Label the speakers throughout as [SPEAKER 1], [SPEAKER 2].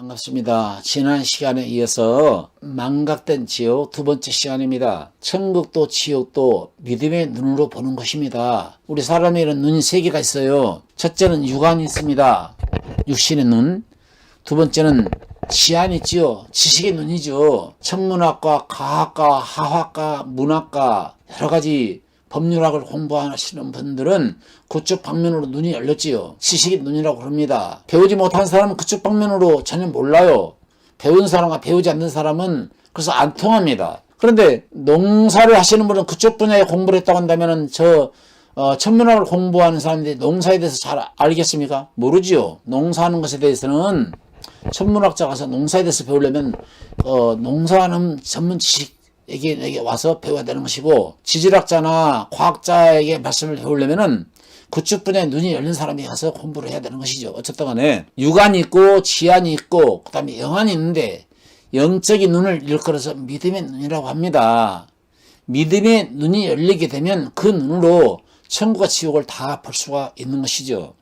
[SPEAKER 1] 반갑습니다. 지난 시간에 이어서 망각된 지옥 두 번째 시간입니다. 천국도 지옥도 믿음의 눈으로 보는 것입니다. 우리 사람에게는 눈이 세 개가 있어요. 첫째는 육안이 있습니다. 육신의 눈. 두 번째는 지안이 있지요. 지식의 눈이죠. 천문학과, 과학과, 화학과, 문학과 여러 가지 법률학을 공부하시는 분들은 그쪽 방면으로 눈이 열렸지요. 지식의 눈이라고 그럽니다. 배우지 못한 사람은 그쪽 방면으로 전혀 몰라요. 배운 사람과 배우지 않는 사람은 그래서 안 통합니다. 그런데 농사를 하시는 분은 그쪽 분야에 공부를 했다고 한다면 천문학을 공부하는 사람들이 농사에 대해서 잘 알겠습니까? 모르지요. 농사하는 것에 대해서는 천문학자 가서 농사에 대해서 배우려면 농사하는 전문 지식에게 와서 배워야 되는 것이고, 지질학자나 과학자에게 말씀을 배우려면은 그쪽 분야에 눈이 열린 사람이 가서 공부를 해야 되는 것이죠. 어쨌든 간에 육안이 있고 지안이 있고 그 다음에 영안이 있는데, 영적인 눈을 일컬어서 믿음의 눈이라고 합니다. 믿음의 눈이 열리게 되면 그 눈으로 천국과 지옥을 다 볼 수가 있는 것이죠.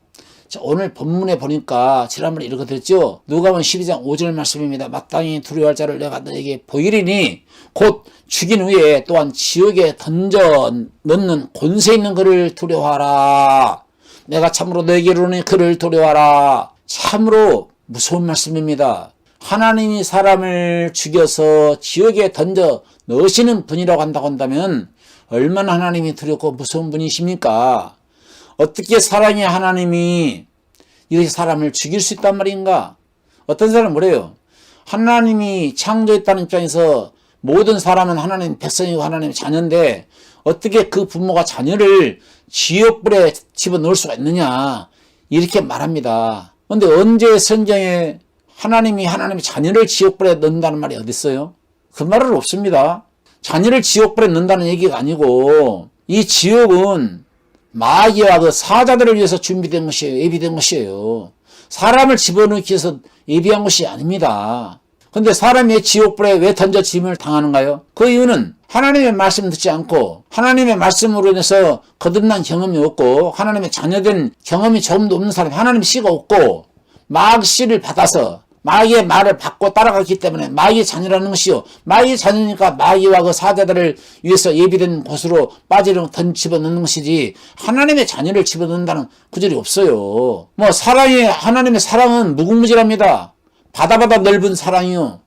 [SPEAKER 1] 자, 오늘 본문에 보니까 지난번에 읽어드렸죠. 누가복음 12장 5절 말씀입니다. 마땅히 두려워할 자를 내가 너에게 보이리니 곧 죽인 후에 또한 지옥에 던져 넣는 권세 있는 그를 두려워하라. 내가 참으로 너에게 이르노니 그를 두려워하라. 참으로 무서운 말씀입니다. 하나님이 사람을 죽여서 지옥에 던져 넣으시는 분이라고 한다고 한다면 얼마나 하나님이 두렵고 무서운 분이십니까? 어떻게 사랑의 하나님이 이렇게 사람을 죽일 수 있단 말인가? 어떤 사람은 뭐래요? 하나님이 창조했다는 입장에서 모든 사람은 하나님 백성이고 하나님의 자녀인데 어떻게 그 부모가 자녀를 지옥불에 집어넣을 수가 있느냐? 이렇게 말합니다. 그런데 언제 성경에 하나님이 하나님의 자녀를 지옥불에 넣는다는 말이 어디 있어요? 그 말은 없습니다. 자녀를 지옥불에 넣는다는 얘기가 아니고, 이 지옥은 마귀와 그 사자들을 위해서 준비된 것이에요. 예비된 것이에요. 사람을 집어넣기 위해서 예비한 것이 아닙니다. 근데 사람이 지옥불에 왜 던져짐을 당하는가요? 그 이유는 하나님의 말씀 듣지 않고 하나님의 말씀으로 인해서 거듭난 경험이 없고 하나님의 자녀된 경험이 조금도 없는 사람이 하나님의 씨가 없고 마귀 씨를 받아서 마귀의 말을 받고 따라갔기 때문에 마귀의 자녀라는 것이요. 마귀의 자녀니까 마귀와 그 사자들을 위해서 예비된 곳으로 빠지는 집어넣는 것이지 하나님의 자녀를 집어넣는다는 구절이 없어요. 하나님의 사랑은 무궁무진합니다. 바다보다 넓은 사랑이요.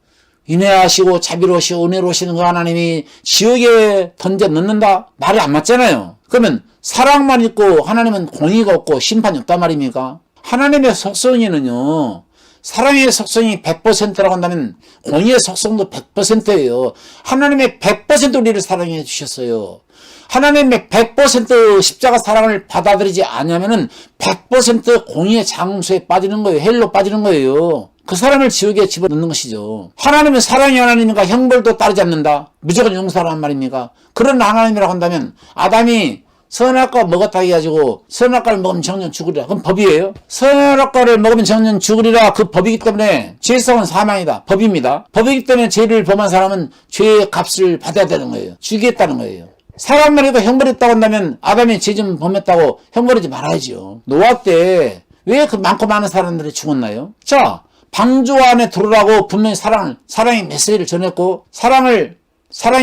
[SPEAKER 1] 인애하시고 자비로우시고 은혜로우시는 그 하나님이 지옥에 던져 넣는다? 말이 안 맞잖아요. 그러면 사랑만 있고 하나님은 공의가 없고 심판이 없단 말입니까? 하나님의 속성에는요. 사랑의 속성이 100%라고 한다면 공의의 속성도 100%예요. 하나님의 100% 우리를 사랑해 주셨어요. 하나님의 100% 십자가 사랑을 받아들이지 않으면은 100% 공의의 장소에 빠지는 거예요. 헬로 빠지는 거예요. 그 사람을 지옥에 집어넣는 것이죠. 하나님은 사랑이 하나님이니까 형벌도 따르지 않는다. 무조건 용서하란 말입니까? 그런 하나님이라고 한다면 아담이 선악과 먹었다 해가지고 선악과를 먹으면 정년 죽으리라. 그건 법이에요. 선악과를 먹으면 정년 죽으리라. 그 법이기 때문에 죄성은 사망이다. 법입니다. 법이기 때문에 죄를 범한 사람은 죄의 값을 받아야 되는 거예요. 죽이겠다는 거예요. 사람만 해도 형벌했다고 한다면 아담이 죄 좀 범했다고 형벌하지 말아야지요. 노아 때 왜 그 많고 많은 사람들이 죽었나요? 자, 방주 안에 들어오라고 분명히 사랑의 메시지를 전했고 사랑의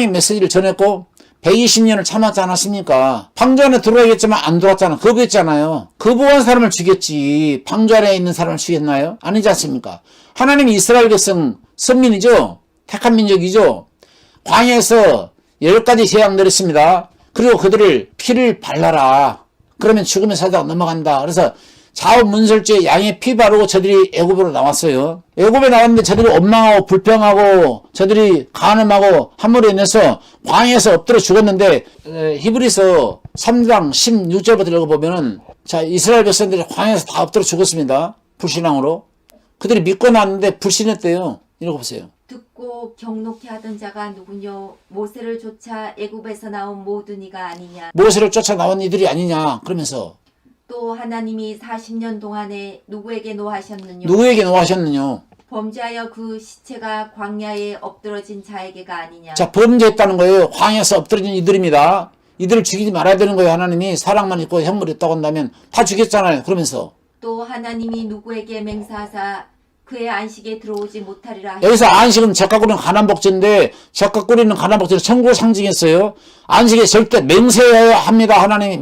[SPEAKER 1] 메시지를 전했고 120년을 참았지 않았습니까? 방주 안에 들어와야겠지만 안 들어왔잖아. 거부했잖아요. 거부한 사람을 죽였지 방주 안에 있는 사람을 죽였나요? 아니지 않습니까? 하나님이 이스라엘 백성 선민이죠. 택한 민족이죠. 광야에서 10가지 재앙 내렸습니다. 그리고 그들을 피를 발라라. 그러면 죽음의 사자가 넘어간다. 그래서 자원문설주에 양의 피 바르고 저들이 애굽으로 나왔어요. 애굽에 나왔는데 저들이 원망하고 불평하고 저들이 간음하고 함으로 인해서 광야에서 엎드려 죽었는데 히브리서 3장 16절부터 읽어보면은 자, 이스라엘 백성들이 광야에서 다 엎드려 죽었습니다. 불신앙으로. 그들이 믿고 나왔는데 불신했대요. 읽어보세요.
[SPEAKER 2] 듣고 경록케 하던 자가 누구뇨? 모세를 쫓아 애굽에서 나온 모든 이가 아니냐?
[SPEAKER 1] 모세를 쫓아 나온 이들이 아니냐? 그러면서
[SPEAKER 2] 또 하나님이 40년 동안에 누구에게 노하셨느뇨?
[SPEAKER 1] 누구에게 노하셨느뇨?
[SPEAKER 2] 범죄하여 그 시체가 광야에 엎드러진 자에게가 아니냐?
[SPEAKER 1] 자, 범죄했다는 거예요. 광야에서 엎드러진 이들입니다. 이들을 죽이지 말아야 되는 거예요. 하나님이 사랑만 있고 형벌이 있다고 한다면 다 죽였잖아요. 그러면서
[SPEAKER 2] 또 하나님이 누구에게 맹세하사 그의 안식에 들어오지 못하리라.
[SPEAKER 1] 여기서 안식은 젓가 끓이는 가난복지인데 젓가 끓이는 가난복지는 천국을 상징했어요. 안식에 절대 맹세해야 합니다. 하나님이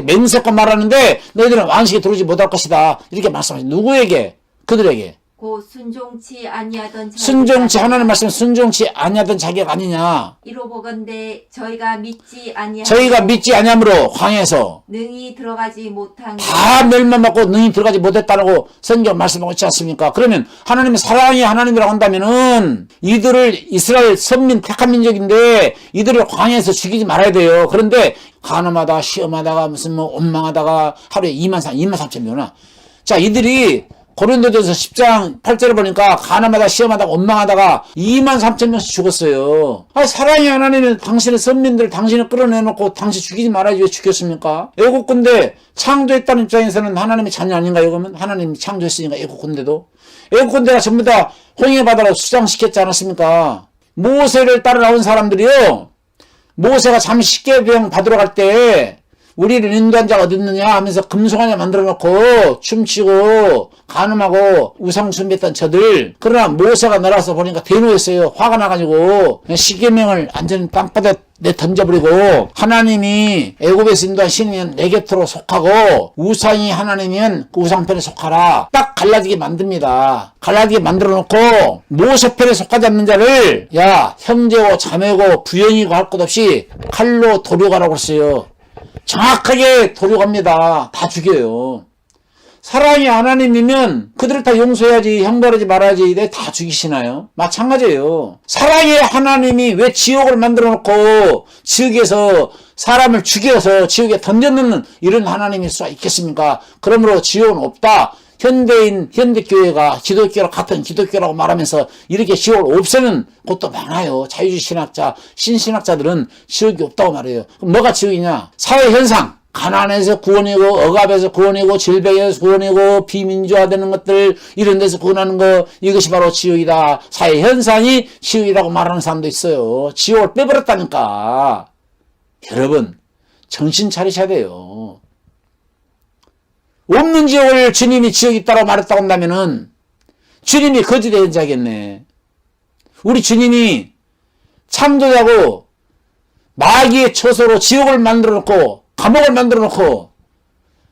[SPEAKER 1] 맹세껏 말하는데 너희들은 안식에 들어오지 못할 것이다. 이렇게 말씀하십니다. 누구에게? 그들에게.
[SPEAKER 2] 곧 순종치 아니하던
[SPEAKER 1] 순종치 하나님 말씀 순종치 아니하던 자격 아니냐.
[SPEAKER 2] 이로 보건대 저희가 믿지
[SPEAKER 1] 아니함으로 광야에서
[SPEAKER 2] 능히 들어가지 못한
[SPEAKER 1] 다 멸망받고 능히 들어가지 못했다고 성경 말씀하고 있지 않습니까? 그러면 하나님의 사랑이 하나님이라고 한다면은 이들을 이스라엘 선민 택한 민족인데 이들을 광야에서 죽이지 말아야 돼요. 그런데 가늠하다가 시험하다가 무슨 뭐 원망하다가 하루에 2만 3천 명이나. 자, 이들이 고린도전서 10장 8절을 보니까 가늠하다 시험하다가 원망하다가 2만 3천 명씩 죽었어요. 사랑의 하나님은 당신의 선민들 당신을 끌어내놓고 당신 죽이지 말아야지 왜 죽였습니까? 애국군대 창조했다는 입장에서는 하나님의 자녀 아닌가요? 그러면 하나님이 창조했으니까 애국군대도. 애국군대가 전부 다 홍해바다로 수장시켰지 않았습니까? 모세를 따라 나온 사람들이요. 모세가 잠시 십계병 받으러 갈 때 우리를 인도한 자가 어디 있느냐 하면서 금송아지 만들어 놓고 춤추고 간음하고 우상 숭배했던 저들. 그러나 모세가 날아서 보니까 대노했어요. 화가 나가지고 십계명을 완전히 땅바닥에 던져버리고 하나님이 애굽에서 인도한 신이면 내 곁으로 속하고 우상이 하나님이면 그 우상편에 속하라. 딱 갈라지게 만듭니다. 갈라지게 만들어 놓고 모세편에 속하지 않는 자를 야 형제고 자매고 부연이고 할 것 없이 칼로 도륙하라고 했어요. 정확하게 도륙합니다. 다 죽여요. 사랑이 하나님이면 그들을 다 용서해야지 형벌하지 말아야지 내 다 죽이시나요? 마찬가지예요. 사랑의 하나님이 왜 지옥을 만들어 놓고 지옥에서 사람을 죽여서 지옥에 던져놓는 이런 하나님일 수가 있겠습니까? 그러므로 지옥은 없다. 현대교회가 기독교랑 같은 기독교라고 말하면서 이렇게 지옥을 없애는 곳도 많아요. 자유주의 신학자, 신신학자들은 지옥이 없다고 말해요. 그럼 뭐가 지옥이냐? 사회현상. 가난에서 구원이고 억압에서 구원이고 질병에서 구원이고 비민주화되는 것들 이런 데서 구원하는 거 이것이 바로 지옥이다. 사회현상이 지옥이라고 말하는 사람도 있어요. 지옥을 빼버렸다니까. 여러분 정신 차리셔야 돼요. 없는 지옥을 주님이 지옥이 있다고 말했다고 한다면은 주님이 거짓의 현자겠네. 우리 주님이 창조자고 마귀의 처소로 지옥을 만들어 놓고 감옥을 만들어 놓고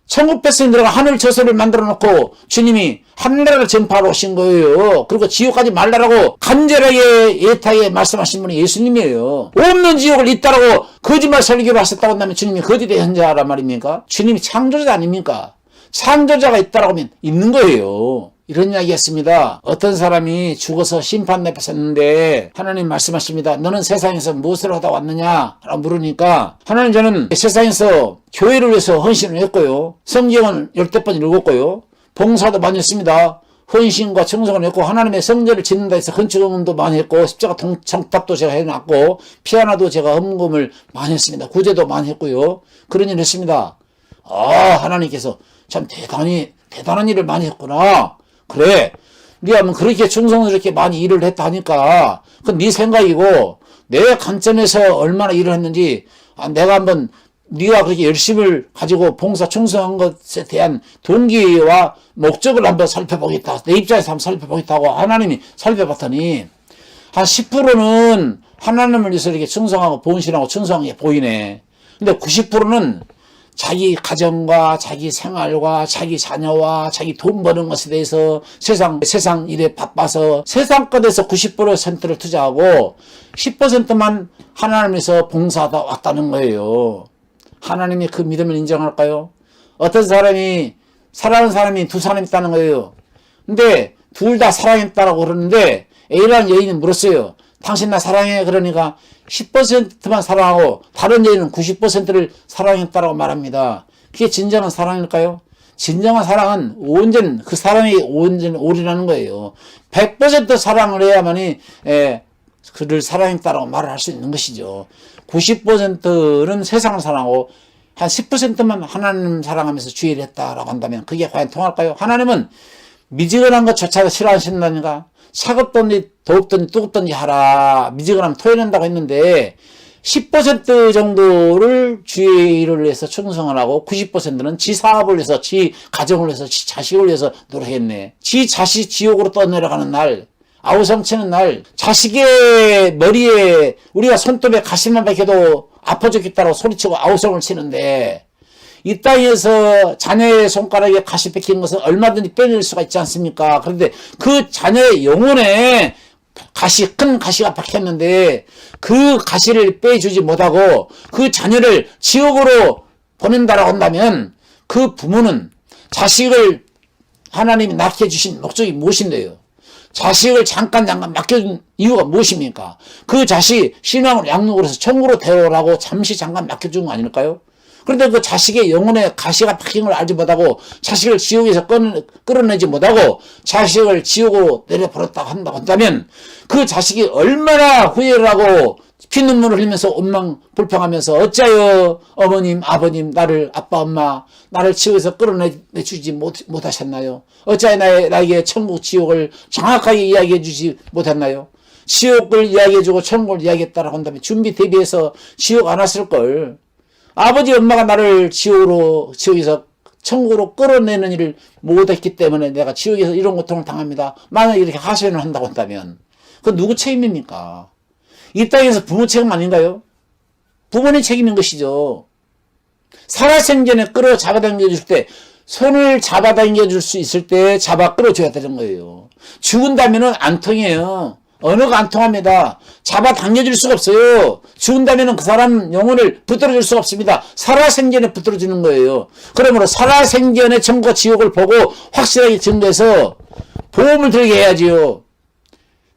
[SPEAKER 1] 천국 백성이 들어가 하늘 처소를 만들어 놓고 주님이 하늘나라를 전파하러 오신 거예요. 그리고 지옥 가지 말라라고 간절하게 예타게 말씀하신 분이 예수님이에요. 없는 지옥을 있다라고 거짓말 설교를 하셨다고 한다면 주님이 거짓의 현자란 말입니까? 주님이 창조자 아닙니까? 창조자가 있다라고 하면 있는 거예요. 이런 이야기였습니다. 어떤 사람이 죽어서 심판 앞에 섰는데 하나님 말씀하십니다. 너는 세상에서 무엇을 하다 왔느냐? 라고 물으니까 하나님 저는 세상에서 교회를 위해서 헌신을 했고요. 성경은 10번 읽었고요. 봉사도 많이 했습니다. 헌신과 청소를 했고 하나님의 성전을 짓는다 해서 건축응금도 많이 했고 십자가 청탑도 제가 해놨고 피아노도 제가 헌금을 많이 했습니다. 구제도 많이 했고요. 그런 일을 했습니다. 하나님께서 참 대단한 일을 많이 했구나. 그래. 네가 뭐 그렇게 충성스럽게 많이 일을 했다 하니까 그건 네 생각이고 내 관점에서 얼마나 일을 했는지 내가 한번 네가 그렇게 열심을 가지고 봉사 충성한 것에 대한 동기와 목적을 한번 살펴보겠다. 내 입장에서 한번 살펴보겠다고 하나님이 살펴봤더니 한 10%는 하나님을 위해서 이렇게 충성하고 본신하고 충성한 게 보이네. 근데 90%는 자기 가정과 자기 생활과 자기 자녀와 자기 돈 버는 것에 대해서 세상 일에 바빠서 세상 것에서 90%를 투자하고 10%만 하나님에서 봉사하다 왔다는 거예요. 하나님이 그 믿음을 인정할까요? 어떤 사람이 사랑하는 사람이 두 사람 있다는 거예요. 근데 둘 다 사랑했다라고 그러는데 A라는 여인이 물었어요. 당신 나 사랑해. 그러니까 10%만 사랑하고 다른 여인은 90%를 사랑했다라고 말합니다. 그게 진정한 사랑일까요? 진정한 사랑은 온전 그 사람이 온전 올인하는 거예요. 100% 사랑을 해야만이 그를 사랑했다라고 말을 할 수 있는 것이죠. 90%는 세상을 사랑하고 한 10%만 하나님 사랑하면서 주의를 했다라고 한다면 그게 과연 통할까요? 하나님은 미지근한 것조차도 싫어하신다니까. 차갑든지 더웁든지 뜨겁든지 하라. 미지근하면 토해낸다고 했는데 10% 정도를 주의를 해서 충성을 하고 90%는 지 사업을 위해서, 지 가정을 위해서, 지 자식을 위해서 노력했네. 지 자식 지옥으로 떠내려가는 날, 아우성치는 날, 자식의 머리에 우리가 손톱에 가시만 박혀도 아파 죽겠다고 소리치고 아우성을 치는데, 이 땅에서 자녀의 손가락에 가시 박힌 것은 얼마든지 빼낼 수가 있지 않습니까? 그런데 그 자녀의 영혼에 큰 가시가 박혔는데 그 가시를 빼주지 못하고 그 자녀를 지옥으로 보낸다라고 한다면 그 부모는 자식을 하나님이 낳게 해주신 목적이 무엇인데요? 자식을 잠깐 맡겨준 이유가 무엇입니까? 그 자식 신앙으로 양육을 해서 천국으로 데려오라고 잠시 잠깐 맡겨준 거 아닐까요? 그런데 그 자식의 영혼에 가시가 박힌 걸 알지 못하고 자식을 지옥에서 끌어내지 못하고 자식을 지옥으로 내려버렸다고 한다면 그 자식이 얼마나 후회를 하고 피눈물을 흘리면서 원망불평하면서 어찌하여 어머님 아버님 아빠 엄마 나를 지옥에서 끌어내주지 못하셨나요? 어찌하여 나에게 천국 지옥을 정확하게 이야기해 주지 못했나요? 지옥을 이야기해주고 천국을 이야기했다라고 한다면 준비 대비해서 지옥 안 왔을걸. 아버지 엄마가 나를 지옥에서 천국으로 끌어내는 일을 못했기 때문에 내가 지옥에서 이런 고통을 당합니다. 만약 이렇게 하소연을 한다고 한다면 그건 누구 책임입니까? 이 땅에서 부모 책임 아닌가요? 부모님 책임인 것이죠. 살아생전에 잡아당겨줄 때 손을 잡아당겨줄 수 있을 때 잡아 끌어줘야 되는 거예요. 죽은다면은 안 통해요. 언어가 안 통합니다. 잡아당겨줄 수가 없어요. 죽은다면 그 사람 영혼을 붙들어줄 수가 없습니다. 살아생전에 붙들어주는 거예요. 그러므로 살아생전에 천국과 지옥을 보고 확실하게 증거해서 보험을 들게 해야지요.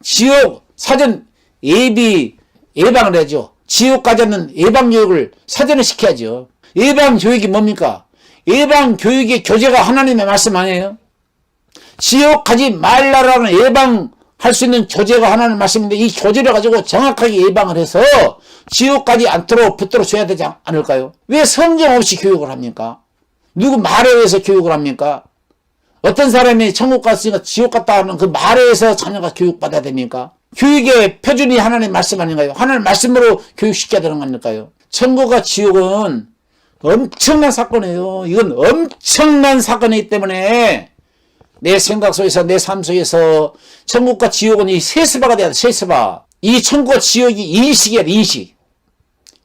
[SPEAKER 1] 지옥 사전 예방을 해야죠. 지옥 가지 않는 예방교육을 사전에 시켜야죠. 예방교육이 뭡니까? 예방교육의 교재가 하나님의 말씀 아니에요? 지옥 가지 말라라는 예방할 수 있는 교재가 하나님의 말씀인데 이 교재를 가지고 정확하게 예방을 해서 지옥 가지 않도록 붙들어 줘야 되지 않을까요? 왜 성경 없이 교육을 합니까? 누구 말에 의해서 교육을 합니까? 어떤 사람이 천국 갔으니까 지옥 갔다 하는 그 말에 의해서 자녀가 교육받아야 됩니까? 교육의 표준이 하나님의 말씀 아닌가요? 하나님의 말씀으로 교육시켜야 되는 거 아닐까요? 천국과 지옥은 엄청난 사건이에요. 이건 엄청난 사건이기 때문에 내 생각 속에서 내 삶 속에서 천국과 지옥은 이 세스바가 돼야 돼. 세스바. 이 천국과 지옥이 인식이야.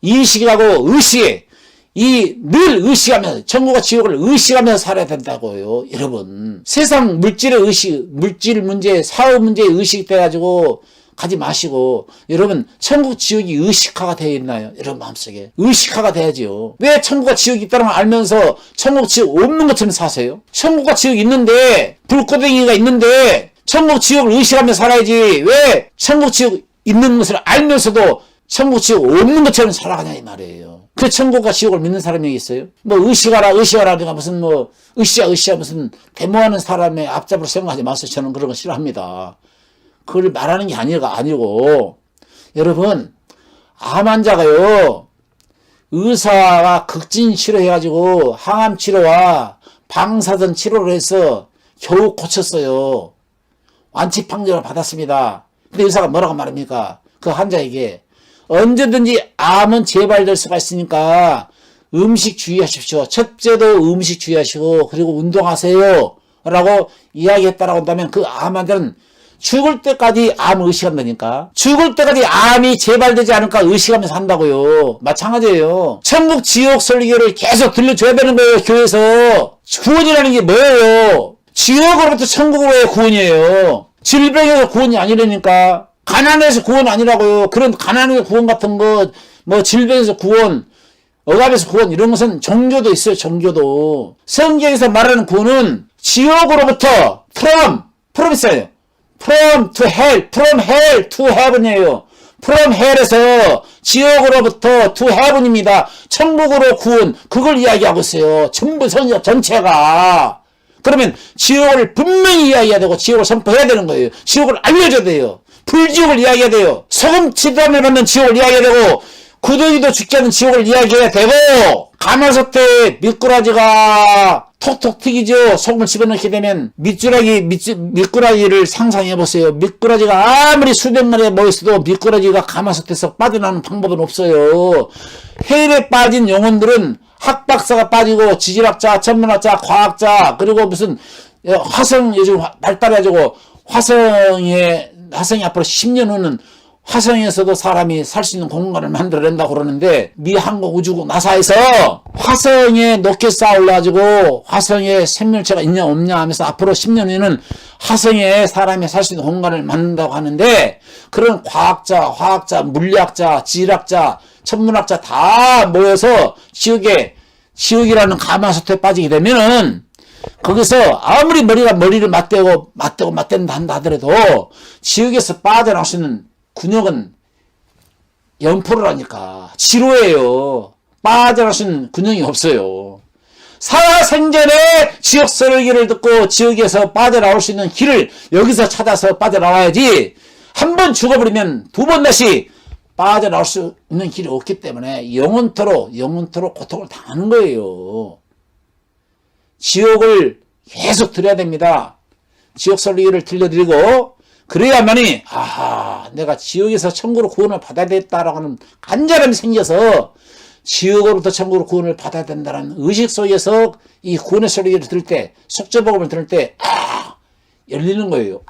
[SPEAKER 1] 인식하고 의식에 늘 의식하면서 천국과 지옥을 의식하면서 살아야 된다고요. 여러분 세상 물질의 의식, 물질 문제, 사업 문제의 의식이 돼가지고 가지 마시고 여러분 천국 지옥이 의식화가 되어 있나요? 여러분 마음속에 의식화가 돼야지요. 왜 천국과 지옥이 있다는 걸 알면서 천국 지옥 없는 것처럼 사세요? 천국과 지옥이 있는데 불고덩이가 있는데 천국 지옥을 의식하면서 살아야지 왜 천국 지옥 있는 것을 알면서도 천국 지옥 없는 것처럼 살아가냐 이 말이에요. 그 천국과 지옥을 믿는 사람이 여기 있어요? 뭐 의식하라 내가 무슨 뭐 의시야 무슨 데모하는 사람의 앞잡으로 생각하지 마세요. 저는 그런 거 싫어합니다. 그걸 말하는 게 아니고 여러분 암 환자가요 의사가 극진 치료해가지고 항암 치료와 방사선 치료를 해서 겨우 고쳤어요. 완치 판정을 받았습니다. 근데 의사가 뭐라고 말합니까? 그 환자에게 언제든지 암은 재발될 수가 있으니까 음식 주의하십시오. 첫째도 음식 주의하시고 그리고 운동하세요 라고 이야기했다라고 한다면 그 암 환자는 죽을 때까지 암 의식한다니까. 죽을 때까지 암이 재발되지 않을까 의식하면서 한다고요. 마찬가지예요. 천국 지옥 설교를 계속 들려줘야 되는 거예요. 교회에서. 구원이라는 게 뭐예요? 지옥으로부터 천국으로의 구원이에요. 질병에서 구원이 아니라니까. 가난해서 구원 아니라고요. 그런 가난의 구원 같은 거, 뭐 질병에서 구원, 억압에서 구원 이런 것은 종교도 있어요. 종교도. 성경에서 말하는 구원은 지옥으로부터 프롬이스예요. From hell to heaven이에요. From hell에서 지옥으로부터 to heaven입니다. 천국으로 구원 그걸 이야기하고 있어요. 전부 성경 전체가. 그러면 지옥을 분명히 이야기해야 되고 지옥을 선포해야 되는 거예요. 지옥을 알려줘야 돼요. 불지옥을 이야기해야 돼요. 소금 치담을 받는 지옥을 이야기해야 되고 구덩이도 죽지 않는 지옥을 이야기해야 되고 가마솥에 미꾸라지가 톡톡 튀기죠. 소금을 집어넣게 되면 미꾸라지를 상상해 보세요. 미꾸라지가 아무리 수백 마리에 모였어도 미꾸라지가 가마솥에서 빠져나오는 방법은 없어요. 해일에 빠진 영혼들은 학박사가 빠지고 지질학자, 천문학자, 과학자, 그리고 무슨 화성 요즘 발달해가지고 화성이 앞으로 10년 후는 화성에서도 사람이 살 수 있는 공간을 만들어낸다고 그러는데, 미 항공우주국 나사에서 화성에 로켓 쌓아올려가지고 화성에 생명체가 있냐 없냐 하면서 앞으로 10년 후에는 화성에 사람이 살 수 있는 공간을 만든다고 하는데, 그런 과학자, 화학자, 물리학자, 지질학자, 천문학자 다 모여서 지옥이라는 가마솥에 빠지게 되면은, 거기서 아무리 머리를 맞댄다 한다 하더라도 지옥에서 빠져나올 수 있는 군역은 0%라니까. 지루해요. 빠져나올 수 있는 군역이 없어요. 살아생전에 지옥 설교를 듣고 지옥에서 빠져나올 수 있는 길을 여기서 찾아서 빠져나와야지, 한 번 죽어버리면 두 번 다시 빠져나올 수 있는 길이 없기 때문에 영원토록 고통을 당하는 거예요. 지옥을 계속 들어야 됩니다. 지옥 설교를 들려드리고, 그래야만이 내가 지옥에서 천국으로 구원을 받아야 되겠다라고 하는 간절함이 생겨서 지옥으로부터 천국으로 구원을 받아야 된다는 의식 속에서 이 구원의 소리를 들을 때, 속죄복음을 들을 때 열리는 거예요.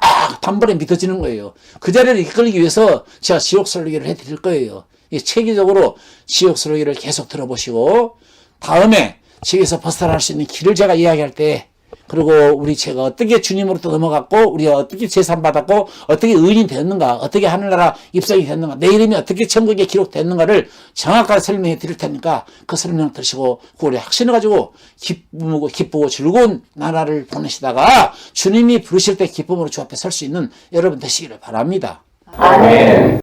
[SPEAKER 1] 단번에 믿어지는 거예요. 그 자리를 이끌기 위해서 제가 지옥 설교를 해드릴 거예요. 이 체계적으로 지옥 설교를 계속 들어보시고, 다음에 지옥에서 벗어날 수 있는 길을 제가 이야기할 때, 그리고 제가 어떻게 주님으로부터 넘어갔고, 우리가 어떻게 재산 받았고, 어떻게 의인이 되었는가, 어떻게 하늘나라 입성이 됐는가, 내 이름이 어떻게 천국에 기록됐는가를 정확하게 설명해 드릴 테니까 그 설명 들으시고 그거를 확신을 가지고 기쁘고 즐거운 나라를 보내시다가 주님이 부르실 때 기쁨으로 주 앞에 설 수 있는 여러분 되시기를 바랍니다.
[SPEAKER 2] 아멘.